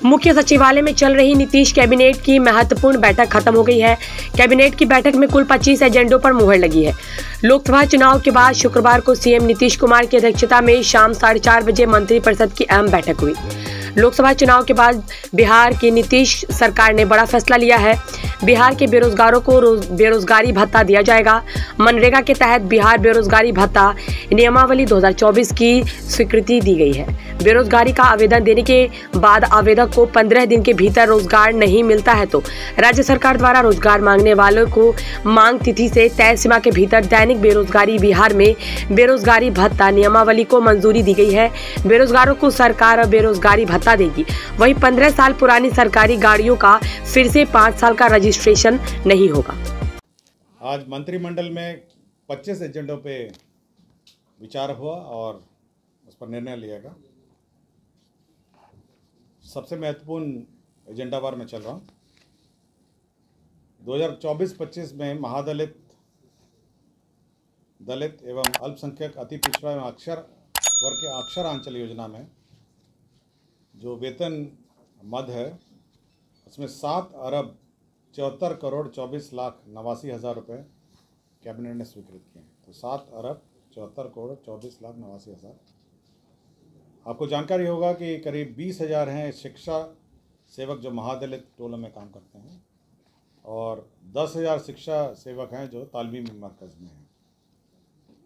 मुख्य सचिवालय में चल रही नीतीश कैबिनेट की महत्वपूर्ण बैठक खत्म हो गई है। कैबिनेट की बैठक में कुल 25 एजेंडों पर मुहर लगी है। लोकसभा चुनाव के बाद शुक्रवार को सीएम नीतीश कुमार की अध्यक्षता में शाम 4:30 बजे मंत्रिपरिषद की अहम बैठक हुई। लोकसभा चुनाव के बाद बिहार की नीतीश सरकार ने बड़ा फैसला लिया है। बिहार के बेरोजगारों को बेरोजगारी भत्ता दिया जाएगा। मनरेगा के तहत बिहार बेरोजगारी भत्ता नियमावली 2024 की स्वीकृति दी गई है। बेरोजगारी का आवेदन देने के बाद आवेदक को 15 दिन के भीतर रोजगार नहीं मिलता है तो राज्य सरकार द्वारा रोजगार मांगने वालों को मांग तिथि से तय सीमा के भीतर दैनिक बेरोजगारी बिहार में बेरोजगारी भत्ता नियमावली को मंजूरी दी गई है। बेरोजगारों को सरकार बेरोजगारी भत्ता देगी। वहीं 15 साल पुरानी सरकारी गाड़ियों का फिर से 5 साल का रजिस्ट्रेशन नहीं होगा। आज मंत्रिमंडल में 25 एजेंडों पे विचार हुआ और उस पर निर्णय लिया गया। सबसे महत्वपूर्ण एजेंडा बार मैं चल रहा हूँ। 2024-25 में महादलित, दलित एवं अल्पसंख्यक, अति पिछड़ा एवं अक्षर वर्ग के अक्षरांचल योजना में जो वेतन मद है उसमें 7 अरब 74 करोड़ 24 लाख 89 हज़ार रुपये कैबिनेट ने स्वीकृत किए हैं। तो 7 अरब 74 करोड़ 24 लाख 89 हज़ार। आपको जानकारी होगा कि करीब 20,000 हैं शिक्षा सेवक जो महादलित टोलों में काम करते हैं और 10,000 शिक्षा सेवक हैं जो तालीमी मरकज़ में हैं।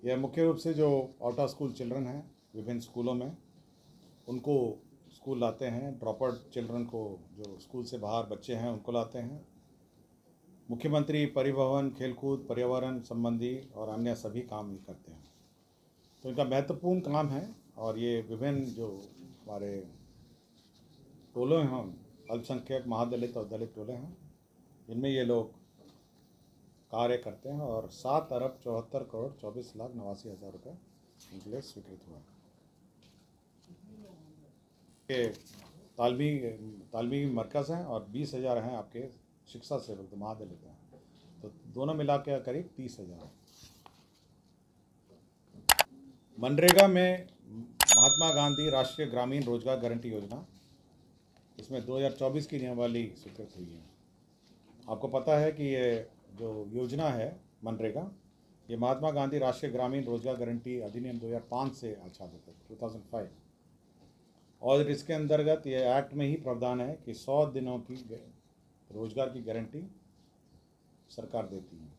यह मुख्य रूप से जो आउट ऑफ स्कूल चिल्ड्रन हैं विभिन्न स्कूलों में उनको स्कूल लाते हैं, ड्रॉप आउट चिल्ड्रन को जो स्कूल से बाहर बच्चे हैं उनको लाते हैं। मुख्यमंत्री परिवहन, खेलकूद, पर्यावरण संबंधी और अन्य सभी काम करते हैं। तो इनका महत्वपूर्ण काम है और ये विभिन्न जो हमारे टोले हैं, अल्पसंख्यक, महादलित और दलित टोले हैं, इनमें ये लोग कार्य करते हैं और 7 अरब 74 करोड़ 24 लाख 89 हज़ार रुपये इनके लिए स्वीकृत हुआ। के तालमी मरकज़ हैं और 20,000 हैं आपके शिक्षा सेवक जो महादलित हैं, तो दोनों मिला के करीब 30,000 है। मनरेगा में महात्मा गांधी राष्ट्रीय ग्रामीण रोजगार गारंटी योजना, इसमें 2024 की नियमावली स्वीकृत हुई है। आपको पता है कि ये जो योजना है मनरेगा, ये महात्मा गांधी राष्ट्रीय ग्रामीण रोजगार गारंटी अधिनियम 2005 से आच्छादित है, 2005। और इसके अंतर्गत ये एक्ट में ही प्रावधान है कि 100 दिनों की रोजगार की गारंटी सरकार देती है।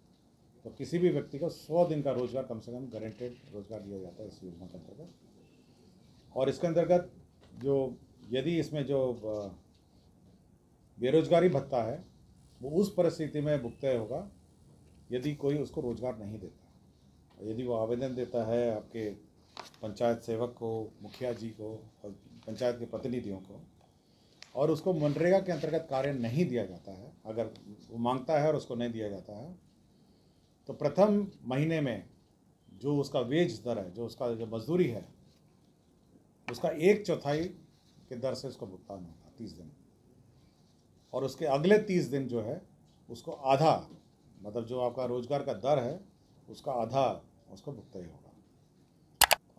तो किसी भी व्यक्ति को 100 दिन का रोजगार कम से कम गारंटेड रोजगार दिया जाता है इस योजना के अंतर्गत। और इसके अंतर्गत जो यदि इसमें जो बेरोजगारी भत्ता है वो उस परिस्थिति में भुगतान होगा यदि कोई उसको रोजगार नहीं देता। यदि वो आवेदन देता है आपके पंचायत सेवक को, मुखिया जी को और पंचायत के प्रतिनिधियों को, और उसको मनरेगा के अंतर्गत कार्य नहीं दिया जाता है, अगर वो मांगता है और उसको नहीं दिया जाता है, तो प्रथम महीने में जो उसका वेज दर है, जो उसका जो मजदूरी है, उसका 1/4 के दर से उसको भुगतान होगा 30 दिन। और उसके अगले 30 दिन जो है उसको आधा, मतलब जो आपका रोजगार का दर है उसका आधा उसको भुगतान होगा।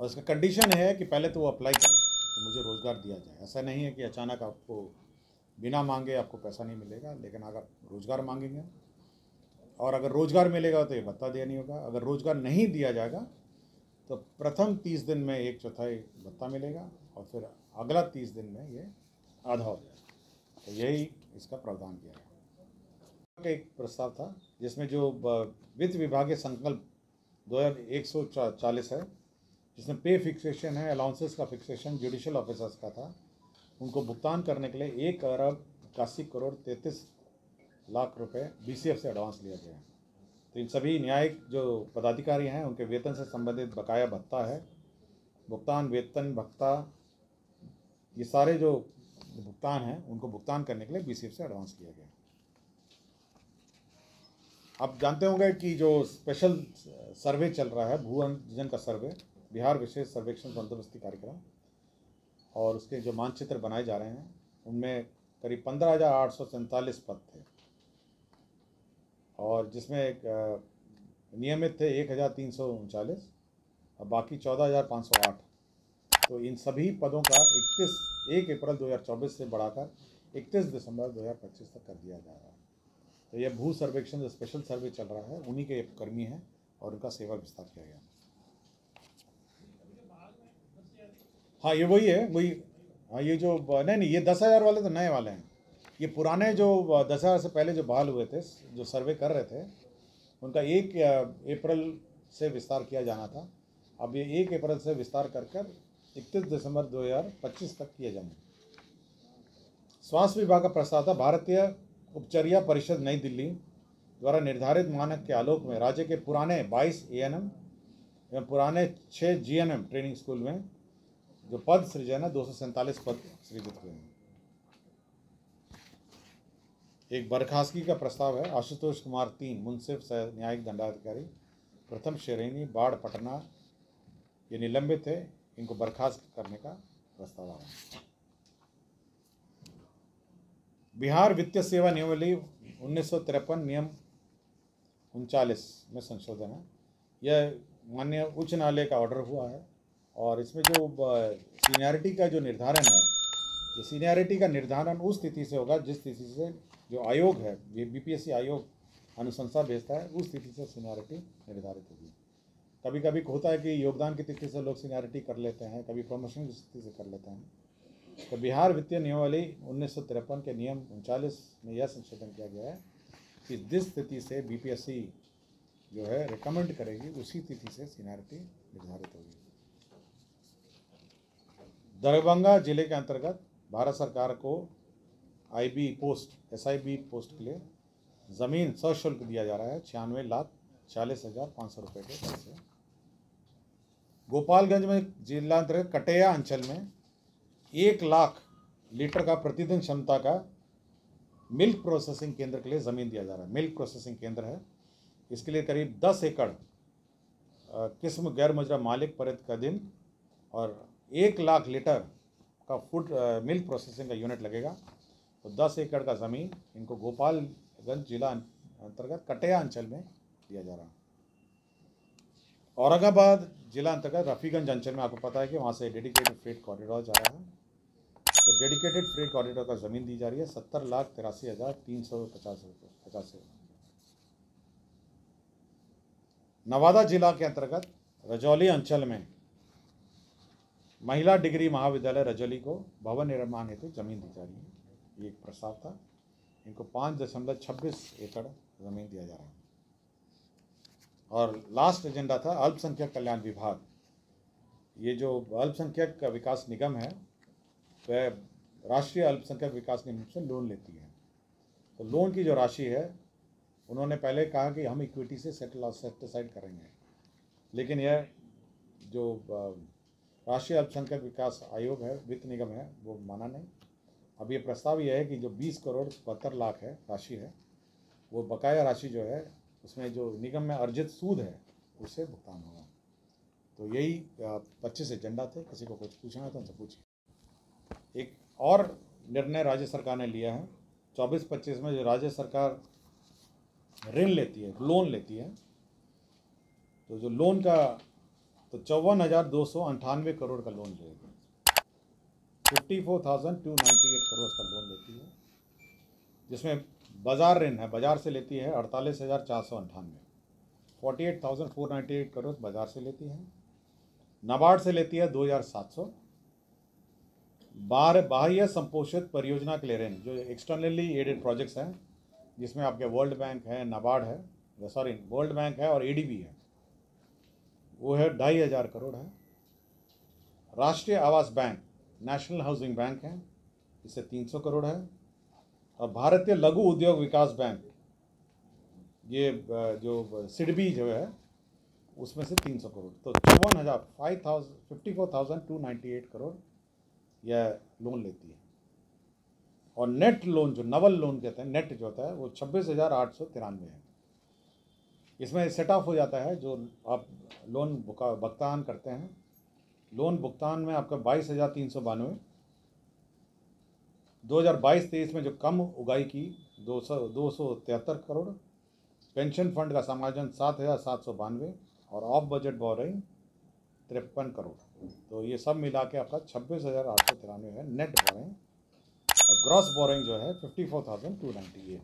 और इसका कंडीशन है कि पहले तो वो अप्लाई करेगा कि मुझे रोज़गार दिया जाए। ऐसा नहीं है कि अचानक आपको बिना मांगे आपको पैसा नहीं मिलेगा, लेकिन अगर रोज़गार मांगेंगे और अगर रोज़गार मिलेगा तो ये भत्ता दिया नहीं होगा। अगर रोज़गार नहीं दिया जाएगा तो प्रथम 30 दिन में 1/4 भत्ता मिलेगा और फिर अगला 30 दिन में ये आधा हो जाएगा। तो यही इसका प्रावधान किया गया। एक प्रस्ताव था जिसमें जो वित्त विभागीय संकल्प 2140 है, जिसमें पे फिक्सेशन है, अलाउंसेस का फिक्सेशन जुडिशियल ऑफिसर्स का था, उनको भुगतान करने के लिए 1 अरब 81 करोड़ 33 लाख रुपए BCF से एडवांस लिया गया है। तो इन सभी न्यायिक जो पदाधिकारी हैं उनके वेतन से संबंधित बकाया भत्ता है, भुगतान वेतन भत्ता, ये सारे जो भुगतान हैं उनको भुगतान करने के लिए BCF से एडवांस किया गया। आप जानते होंगे कि जो स्पेशल सर्वे चल रहा है, भू अंजन का सर्वे, बिहार विशेष सर्वेक्षण बंदोबस्ती कार्यक्रम, और उसके जो मानचित्र बनाए जा रहे हैं उनमें करीब 15,847 पद थे और जिसमें एक नियमित थे 1,339 और बाकी 14,508 तो इन सभी पदों का 1 अप्रैल 2024 से बढ़ाकर 31 दिसंबर 2025 तक कर दिया जा रहा है। तो यह भू सर्वेक्षण जो स्पेशल सर्वे चल रहा है उन्हीं के कर्मी हैं और उनका सेवा विस्तार किया गया। हाँ, ये वही है, वही। हाँ, ये जो नहीं, ये 10,000 वाले तो नए वाले हैं। ये पुराने जो 10,000 से पहले जो बहाल हुए थे, जो सर्वे कर रहे थे, उनका 1 अप्रैल से विस्तार किया जाना था। अब ये 1 अप्रैल से विस्तार कर 31 दिसंबर 2025 तक किए जाएंगे। स्वास्थ्य विभाग का प्रस्ताव था, भारतीय उपचर्या परिषद नई दिल्ली द्वारा निर्धारित मानक के आलोक में राज्य के पुराने 22 ANM एवं पुराने 6 GNM ट्रेनिंग स्कूल में जो पद सृजन है 247 पद सृजित हुए हैं। एक बर्खास्तगी का प्रस्ताव है, आशुतोष कुमार 3 मुंसिफ सह न्यायिक दंडाधिकारी प्रथम श्रेणी बाढ़ पटना, ये निलंबित थे, इनको बर्खास्त करने का प्रस्ताव आया। बिहार वित्तीय सेवा नियमावली 1953 नियम 39 में संशोधन है। यह माननीय उच्च न्यायालय का ऑर्डर हुआ है और इसमें जो सीनियरिटी का जो निर्धारण है, ये सीनियरिटी का निर्धारण उस तिथि से होगा जिस तिथि से जो आयोग है, ये BPSC आयोग अनुशंसा भेजता है, उस तिथि से सीनियरिटी निर्धारित होगी। कभी कभी होता है कि योगदान की तिथि से लोग सीनियरिटी कर लेते हैं, कभी प्रमोशन की तिथि से कर लेते हैं। तो बिहार वित्तीय नियमावली 1953 के नियम 39 में यह संशोधन किया गया है कि जिस तिथि से BPSC जो है रिकमेंड करेगी उसी तिथि से सीनियरिटी निर्धारित होगी। दरभंगा जिले के अंतर्गत भारत सरकार को IB पोस्ट SIB पोस्ट के लिए ज़मीन सशुल्क दिया जा रहा है 96,40,500 रुपये के दर से। गोपालगंज में जिला अंतर्गत कटेया अंचल में 1 लाख लीटर का प्रतिदिन क्षमता का मिल्क प्रोसेसिंग केंद्र के लिए ज़मीन दिया जा रहा है। मिल्क प्रोसेसिंग केंद्र है, इसके लिए करीब 10 एकड़ किस्म गैर मुजरा मालिक प्रतिदिन और 1 लाख लीटर का फूड मिल्क प्रोसेसिंग का यूनिट लगेगा। तो 10 एकड़ का ज़मीन इनको गोपालगंज जिला अंतर्गत कटेया अंचल में दिया जा रहा है। औरंगाबाद जिला अंतर्गत रफ़ीगंज अंचल में आपको पता है कि वहाँ से डेडिकेटेड फ्रेट कॉरिडोर जा रहा है। तो डेडिकेटेड फ्रेट कॉरिडोर का ज़मीन दी जा रही है 70,83,350 रुपये। नवादा जिला के अंतर्गत रजौली अंचल में महिला डिग्री महाविद्यालय रजौली को भवन निर्माण हेतु जमीन दी जा रही है। ये एक प्रस्ताव था, इनको 5.26 एकड़ ज़मीन दिया जा रहा है। और लास्ट एजेंडा था अल्पसंख्यक कल्याण विभाग। ये जो अल्पसंख्यक विकास निगम है वह राष्ट्रीय अल्पसंख्यक विकास निगम से लोन लेती है। तो लोन की जो राशि है उन्होंने पहले कहा कि हम इक्विटी से सेटिसाइड करेंगे, लेकिन यह जो राष्ट्रीय अल्पसंख्यक विकास आयोग है, वित्त निगम है, वो माना नहीं। अब ये प्रस्ताव यह है कि जो 20 करोड़ 72 लाख है राशि है, वो बकाया राशि जो है उसमें जो निगम में अर्जित सूद है उससे भुगतान होगा। तो यही 25 एजेंडा थे। किसी को कुछ पूछना है तो उनसे पूछिए। एक और निर्णय राज्य सरकार ने लिया है 24-25 में, जो राज्य सरकार ऋण लेती है, लोन लेती है, तो जो लोन का तो 54,298 करोड़ का लोन लेगी, 54,298 करोड़ का लोन लेती है, जिसमें बाजार ऋण है, बाजार से लेती है 48,498, 48,498 करोड़ बाजार से लेती है। नाबार्ड से लेती है 2,700। बाह्य संपोषित परियोजना के लिए ऋण जो एक्सटर्नली एडेड प्रोजेक्ट्स हैं, जिसमें आपके वर्ल्ड बैंक है, नाबार्ड है, वर्ल्ड बैंक है और ADB है, वो है 2,500 करोड़ है। राष्ट्रीय आवास बैंक, नेशनल हाउसिंग बैंक है, इससे 300 करोड़ है। और भारतीय लघु उद्योग विकास बैंक, ये जो सिडबी जो है उसमें से 300 करोड़, तो 54,298 करोड़ यह लोन लेती है। और नेट लोन, जो नवल लोन कहते हैं, नेट जो होता है वो 26,893 है। इसमें सेट ऑफ हो जाता है जो आप लोन भुगतान करते हैं। लोन भुगतान में आपका 22,392, 2022-23 में जो कम उगाई की 273 करोड़, पेंशन फंड का समायोजन 7,792 और ऑफ बजट बोरिंग 53 करोड़ तो ये सब मिला के आपका 26,893 है नेट बोरिंग, और ग्रॉस बोरिंग जो है 54,298।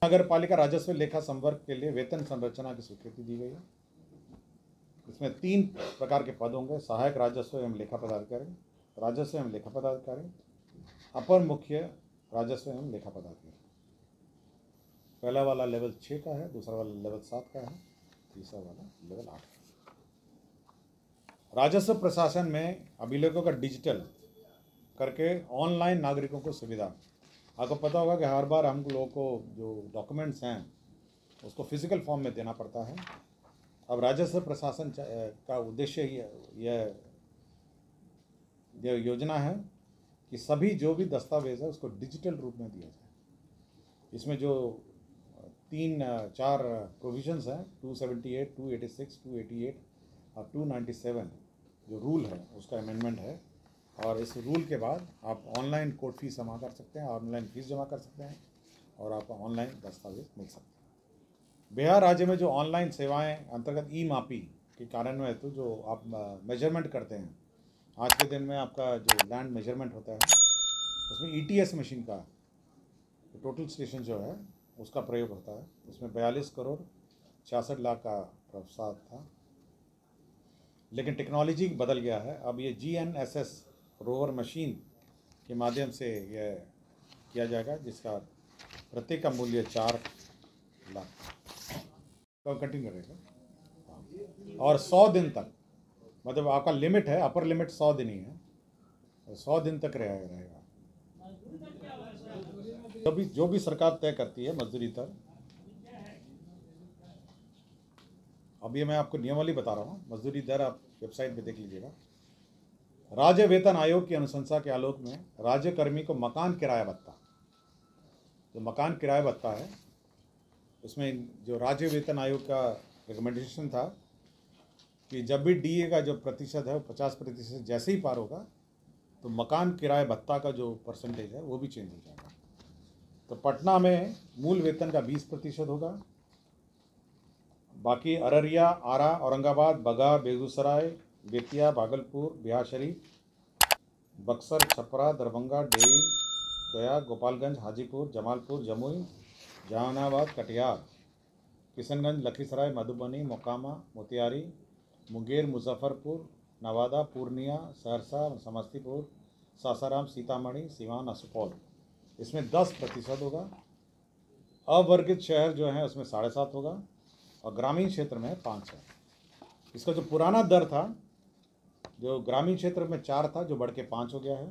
नगर पालिका राजस्व लेखा संवर्ग के लिए वेतन संरचना की स्वीकृति दी गई है। इसमें 3 प्रकार के पद होंगे: सहायक राजस्व एवं लेखा पदाधिकारी, राजस्व एवं लेखा पदाधिकारी, अपर मुख्य राजस्व एवं लेखा पदाधिकारी। पहला वाला लेवल 6 का है, दूसरा वाला लेवल 7 का है, तीसरा वाला लेवल 8 का। राजस्व प्रशासन में अभिलेखों का डिजिटल करके ऑनलाइन नागरिकों को सुविधा। आपको पता होगा कि हर बार हम लोगों को जो डॉक्यूमेंट्स हैं उसको फिजिकल फॉर्म में देना पड़ता है। अब राजस्व प्रशासन का उद्देश्य यह योजना है कि सभी जो भी दस्तावेज है उसको डिजिटल रूप में दिया जाए। इसमें जो 3-4 प्रोविजंस हैं, 278, 286, 288 और 297 जो रूल है उसका अमेंडमेंट है। और इस रूल के बाद आप ऑनलाइन कोर्ट फीस जमा कर सकते हैं, ऑनलाइन फीस जमा कर सकते हैं और आपको ऑनलाइन दस्तावेज मिल सकते हैं। बिहार राज्य में जो ऑनलाइन सेवाएं अंतर्गत ई-मापी के कार्यान्वयन हेतु जो आप मेजरमेंट करते हैं, आज के दिन में आपका जो लैंड मेजरमेंट होता है उसमें ETS मशीन का टोटल स्टेशन जो है उसका प्रयोग होता है। उसमें 42 करोड़ 66 लाख का प्रस्ताव था, लेकिन टेक्नोलॉजी बदल गया है। अब ये GNSS रोवर मशीन के माध्यम से यह किया जाएगा, जिसका प्रत्येक का मूल्य 4 लाख तो कंटिन्यू रहेगा। और 100 दिन तक, मतलब आपका लिमिट है, अपर लिमिट 100 दिन ही है, 100 दिन तक रहेगा। जो भी सरकार तय करती है मजदूरी दर, अब ये मैं आपको नियमावली बता रहा हूँ, मजदूरी दर आप वेबसाइट पे देख लीजिएगा। राज्य वेतन आयोग की अनुशंसा के आलोक में राज्य कर्मी को मकान किराया भत्ता, जो मकान किराया भत्ता है, उसमें जो राज्य वेतन आयोग का रिकमेंडेशन था कि जब भी DA का जो प्रतिशत है वो 50% जैसे ही पार होगा तो मकान किराया भत्ता का जो परसेंटेज है वो भी चेंज हो जाएगा। तो पटना में मूल वेतन का 20% होगा, बाकी अररिया, आरा, औरंगाबाद, बगहा, बेगूसराय, बेतिया, भागलपुर, बिहारशरीफ, बक्सर, छपरा, दरभंगा, डेहरी, गया, गोपालगंज, हाजीपुर, जमालपुर, जमुई, जहानाबाद, कटिहार, किशनगंज, लखीसराय, मधुबनी, मोकामा, मोतिहारी, मुंगेर, मुजफ्फरपुर, नवादा, पूर्णिया, सहरसा, समस्तीपुर, सासाराम, सीतामढ़ी, सिवान और सुपौल, इसमें 10% होगा। अवर्गित शहर जो है उसमें 7.5 होगा और ग्रामीण क्षेत्र में 5 है। इसका जो पुराना दर था, जो ग्रामीण क्षेत्र में 4 था, जो बढ़ के 5 हो गया है।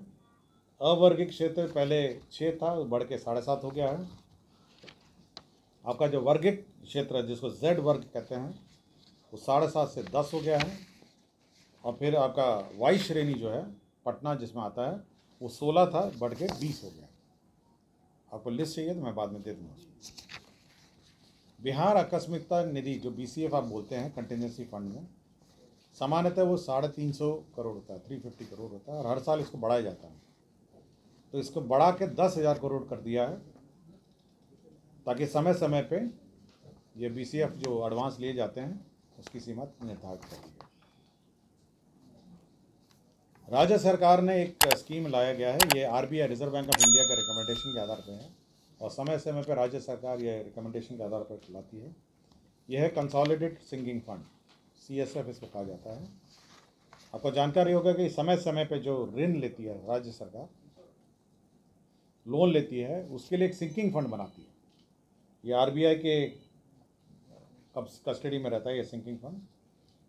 अवर्गित क्षेत्र पहले 6 था, वो बढ़ के 7.5 हो गया है। आपका जो वर्गित क्षेत्र है, जिसको Z वर्ग कहते हैं, वो 7.5 से 10 हो गया है। और फिर आपका Y श्रेणी जो है पटना जिसमें आता है वो 16 था, बढ़ के 20 हो गया। आपको लिस्ट चाहिए तो मैं बाद में दे दूँगा। बिहार आकस्मिकता निधि जो BCF आप बोलते हैं कंटिजेंसी फंड में, सामान्यतः वो 350 करोड़ होता है, 350 करोड़ होता है, और हर साल इसको बढ़ाया जाता है। तो इसको बढ़ा के 10,000 करोड़ कर दिया है, ताकि समय समय पे ये BCF जो एडवांस लिए जाते हैं उसकी सीमा निर्धारित कर दी है। राज्य सरकार ने एक स्कीम लाया गया है, ये RBI reserve bank of India के रिकमेंडेशन के आधार पर है, और समय समय पर राज्य सरकार ये रिकमेंडेशन के आधार पर चलाती है। यह है कंसोलिडेटेड सिंकिंग फंड, CSF इसको कहा जाता है। आपको जानकारी होगा कि समय समय पे जो ऋण लेती है राज्य सरकार, लोन लेती है, उसके लिए एक सिंकिंग फंड बनाती है। ये RBI के कस्टडी में रहता है ये सिंकिंग फंड।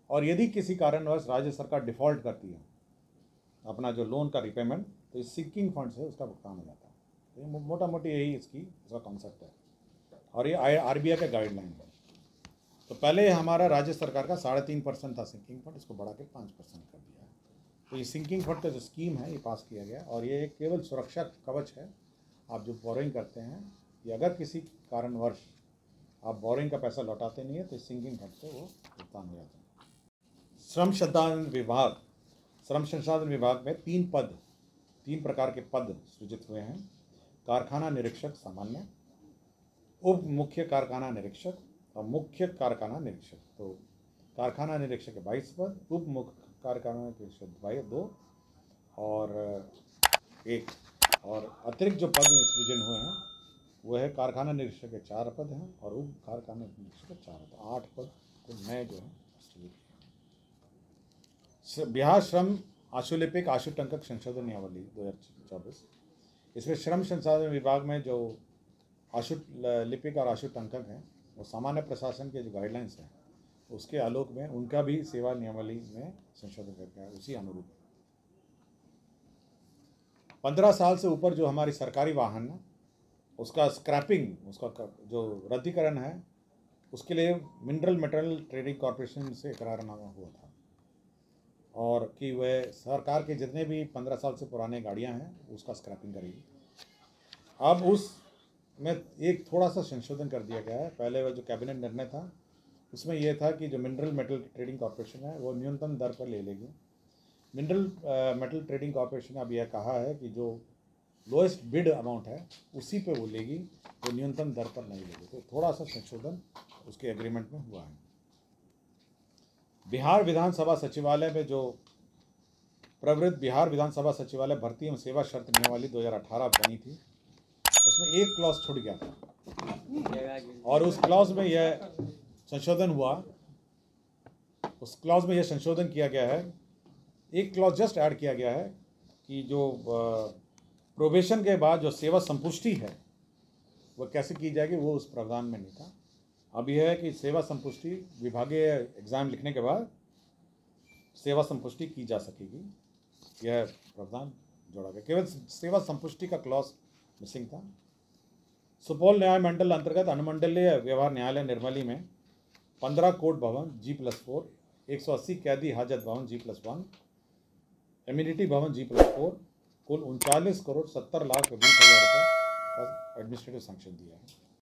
और यदि किसी कारणवश राज्य सरकार डिफ़ॉल्ट करती है अपना जो लोन का रिपेमेंट, तो इस सिंकिंग फंड से उसका भुगतान हो जाता है। तो मोटा मोटी यही इसका कॉन्सेप्ट है, और ये RBI का गाइडलाइन है। तो पहले हमारा राज्य सरकार का 3.5% था सिंकिंग फंड, इसको बढ़ा के 5% कर दिया है। तो ये सिंकिंग फंड का जो स्कीम है ये पास किया गया, और ये केवल सुरक्षा कवच है। आप जो बोरिंग करते हैं, ये अगर किसी कारणवश आप बोरिंग का पैसा लौटाते नहीं है तो सिंकिंग फंड से वो भुगतान हो जाता है। श्रम संसाधन विभाग में 3 प्रकार के पद सृजित हुए हैं: कारखाना निरीक्षक सामान्य, उप मुख्य कारखाना निरीक्षक और मुख्य कारखाना निरीक्षक। तो कारखाना निरीक्षक के 22 पद, उप मुख्य कारखाना निरीक्षक 2 और 1, और अतिरिक्त जो पद सृजन हुए हैं वो है कारखाना निरीक्षक के 4 पद हैं और उप कारखाना निरीक्षक के 4 पद, 8 पद को नए जो है सृजित किए। बिहार श्रम आशुलिपिक आशुटंकक संशोधन नियमावली 2024, इसमें श्रम संसाधन विभाग में जो आशुलिपिक और आशुटंकक हैं वो सामान्य प्रशासन के जो गाइडलाइंस हैं उसके आलोक में उनका भी सेवा नियमावली में संशोधन करके है, उसी अनुरूप 15 साल से ऊपर जो हमारी सरकारी वाहन है उसका स्क्रैपिंग, उसका जो रद्दीकरण है उसके लिए मिनरल मेटल ट्रेडिंग कॉरपोरेशन से करारनामा हुआ था और कि वह सरकार के जितने भी 15 साल से पुराने गाड़ियां हैं उसका स्क्रैपिंग करेगी। अब उसमें एक थोड़ा सा संशोधन कर दिया गया है। पहले वह जो कैबिनेट निर्णय था उसमें यह था कि जो मिनरल मेटल ट्रेडिंग कॉरपोरेशन है वो न्यूनतम दर पर ले लेगी। मिनरल मेटल ट्रेडिंग कॉरपोरेशन ने अब यह कहा है कि जो लोएस्ट बिड अमाउंट है उसी पे वो लेगी, वो न्यूनतम दर पर नहीं लेगी। तो थोड़ा सा संशोधन उसके एग्रीमेंट में हुआ है। बिहार विधानसभा सचिवालय में जो प्रवृत्त बिहार विधानसभा सचिवालय भर्ती एवं सेवा शर्त नियमावली 2018 बनी थी, उसमें एक क्लॉज छूट गया था और उस क्लॉज में यह संशोधन हुआ, उस क्लॉज में यह संशोधन किया गया है। एक क्लॉज जस्ट ऐड किया गया है कि जो प्रोबेशन के बाद जो सेवा संपुष्टि है वह कैसे की जाएगी, वो उस प्रावधान में नहीं था। अब यह है कि सेवा संपुष्टि विभागीय एग्ज़ाम लिखने के बाद सेवा संपुष्टि की जा सकेगी, यह प्रावधान जोड़ा गया। केवल सेवा संपुष्टि का क्लॉज मिसिंग था। सुपौल न्याय मंडल अंतर्गत अनुमंडलीय व्यवहार न्यायालय निर्मली में 15 कोर्ट भवन G+4, 180 कैदी हाजत भवन G+1, एम्यूनिटी भवन G+4, कुल 39 करोड़ 70 लाख 20 हज़ार रुपये का एडमिनिस्ट्रेटिव सैंक्शन दिया है।